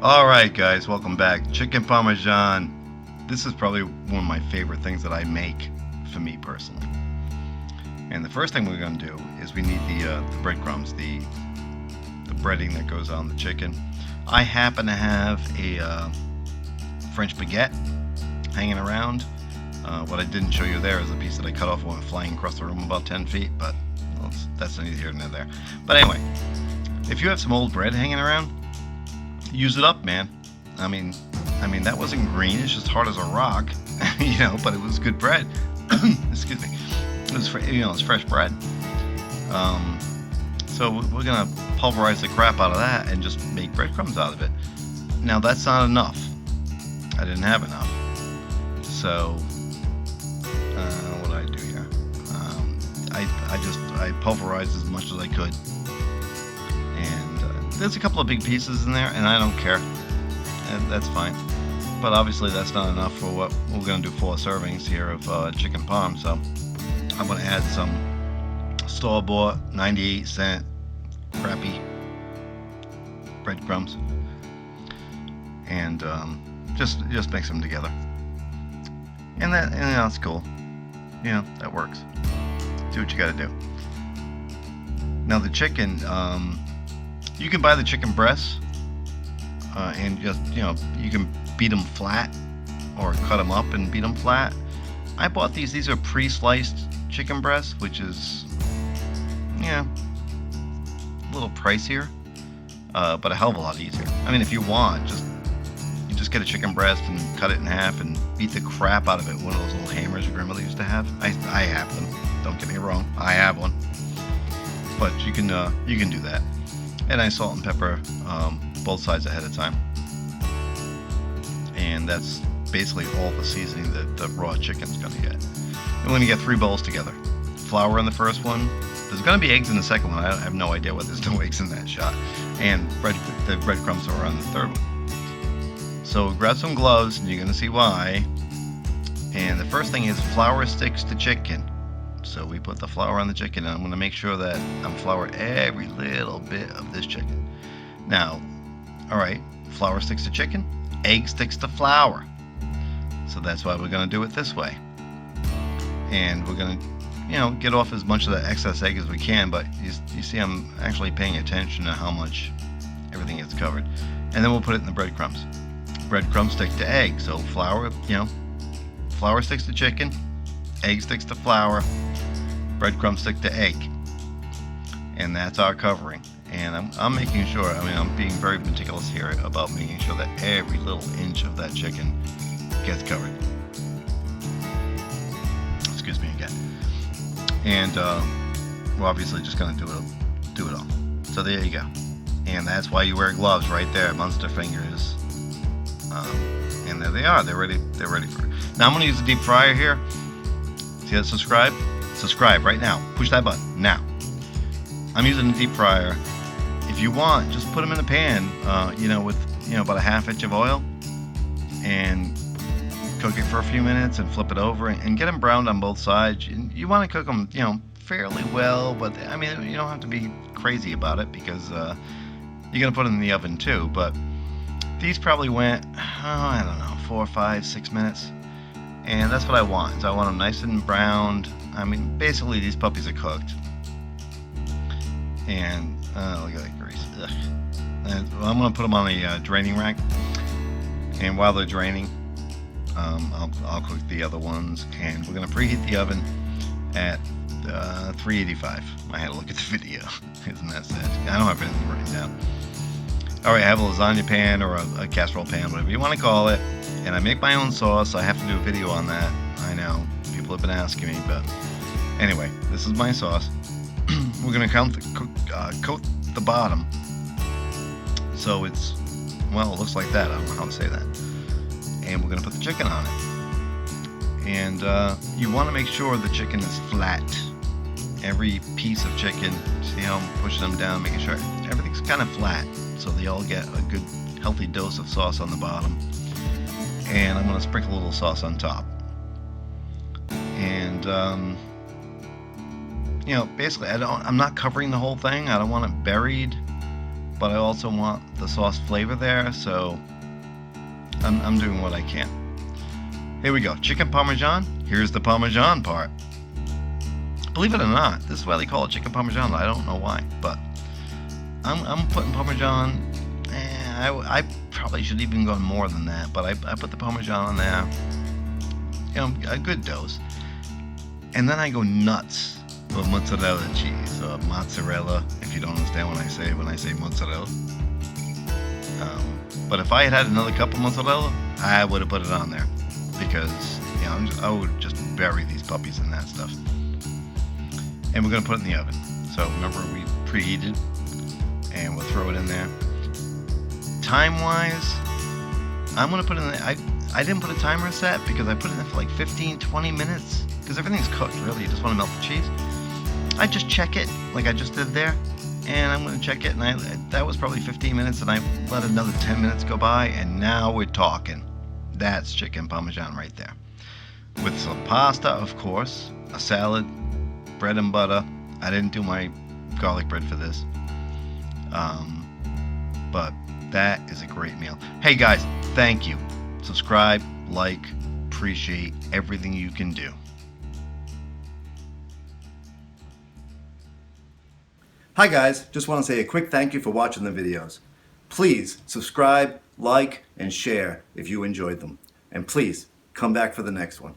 Alright guys, welcome back. Chicken Parmesan. This is probably one of my favorite things that I make for me personally. And the first thing we're going to do is we need the breadcrumbs, the breading that goes on the chicken. I happen to have a French baguette hanging around. What I didn't show you there is a piece that I cut off and went flying across the room about 10 feet, but well, that's neither here nor there. But anyway, if you have some old bread hanging around, use it up, man. I mean that wasn't green. It's just hard as a rock, you know. But it was good bread. Excuse me. It was, it's fresh bread. So we're gonna pulverize the crap out of that and just make breadcrumbs out of it. Now that's not enough. I didn't have enough. So what did I do here? I pulverized as much as I could. There's a couple of big pieces in there, and I don't care, and that's fine. But obviously that's not enough for what we're going to do. 4 servings here of chicken parm, so I'm going to add some store-bought 98-cent crappy breadcrumbs, and just mix them together, and that's cool. You know, that works. Do what you got to do. Now the chicken. You can buy the chicken breasts and just, you can beat them flat or cut them up and beat them flat. I bought these. These are pre-sliced chicken breasts, which is, a little pricier, but a hell of a lot easier. I mean, if you want, you just get a chicken breast and cut it in half and beat the crap out of it. One of those little hammers your grandmother used to have. I have them. Don't get me wrong. I have one. But you can do that. And I salt and pepper both sides ahead of time, and that's basically all the seasoning that the raw chicken's going to get. And we're going to get 3 bowls together. Flour in the first one. There's going to be eggs in the second one. I have no idea why there's no eggs in that shot. And the breadcrumbs are on the third one. So grab some gloves, and you're going to see why. And the first thing is flour sticks to chicken. So we put the flour on the chicken, and I'm going to make sure that I'm flour every little bit of this chicken. Now, alright, flour sticks to chicken, egg sticks to flour. So that's why we're going to do it this way. And we're going to, get off as much of the excess egg as we can, but you see I'm actually paying attention to how much everything gets covered. And then we'll put it in the breadcrumbs. Breadcrumbs stick to egg, so flour, flour sticks to chicken, egg sticks to flour, breadcrumb stick to egg, and that's our covering. And I'm making sure, I'm being very meticulous here about making sure that every little inch of that chicken gets covered. Excuse me again. And we're obviously just going to do it all. So there you go. And that's why you wear gloves right there, monster fingers. And there they are. They're ready for it. Now I'm going to use a deep fryer here. See that subscribe? Subscribe right now. Push that button now. I'm using a deep fryer. If you want, just put them in a pan, with about a ½ inch of oil, and cook it for a few minutes and flip it over and get them browned on both sides. You want to cook them, fairly well, but you don't have to be crazy about it because you're gonna put them in the oven too. But these probably went, 4, 5, 6 minutes. And that's what I want. So I want them nice and browned. Basically these puppies are cooked. And look at that grease. Ugh. And I'm going to put them on a draining rack. And while they're draining, I'll cook the other ones. And we're going to preheat the oven at 385. I had to look at the video. Isn't that sad? I don't have anything written down. Alright, I have a lasagna pan or a casserole pan, whatever you want to call it. And I make my own sauce. I have to do a video on that. I know. People have been asking me, but anyway, this is my sauce. We're going to coat the bottom. So it's, it looks like that. I don't know how to say that. And we're going to put the chicken on it. And you want to make sure the chicken is flat. Every piece of chicken, see how I'm pushing them down, making sure everything's kind of flat. So they all get a good, healthy dose of sauce on the bottom. And I'm going to sprinkle a little sauce on top. And, basically I'm not covering the whole thing. I don't want it buried. but I also want the sauce flavor there, so I'm doing what I can. Here we go, chicken Parmesan. Here's the Parmesan part. Believe it or not, this is why they call it chicken Parmesan. I don't know why, but I'm putting Parmesan. I probably should even go more than that, but I put the Parmesan on there, you know, a good dose. And then I go nuts with mozzarella cheese, or mozzarella, if you don't understand what when I say mozzarella. But if I had another cup of mozzarella, I would have put it on there, because, you know, I would just bury these puppies in that stuff. And we're gonna put it in the oven. So remember, we preheated, and we'll throw it in there. Time-wise, I'm gonna put it in there. I didn't put a timer set because I put it in there for like 15-20 minutes, because everything's cooked, really. You just want to melt the cheese. I just check it like I just did there, and I'm going to check it, and that was probably 15 minutes, and I let another 10 minutes go by, and now we're talking. That's chicken Parmesan right there. With some pasta, of course, a salad, bread and butter. I didn't do my garlic bread for this, but that is a great meal. Hey guys, thank you. Subscribe, like, appreciate everything you can do. Hi guys, just want to say a quick thank you for watching the videos. Please subscribe, like, and share if you enjoyed them. And please come back for the next one.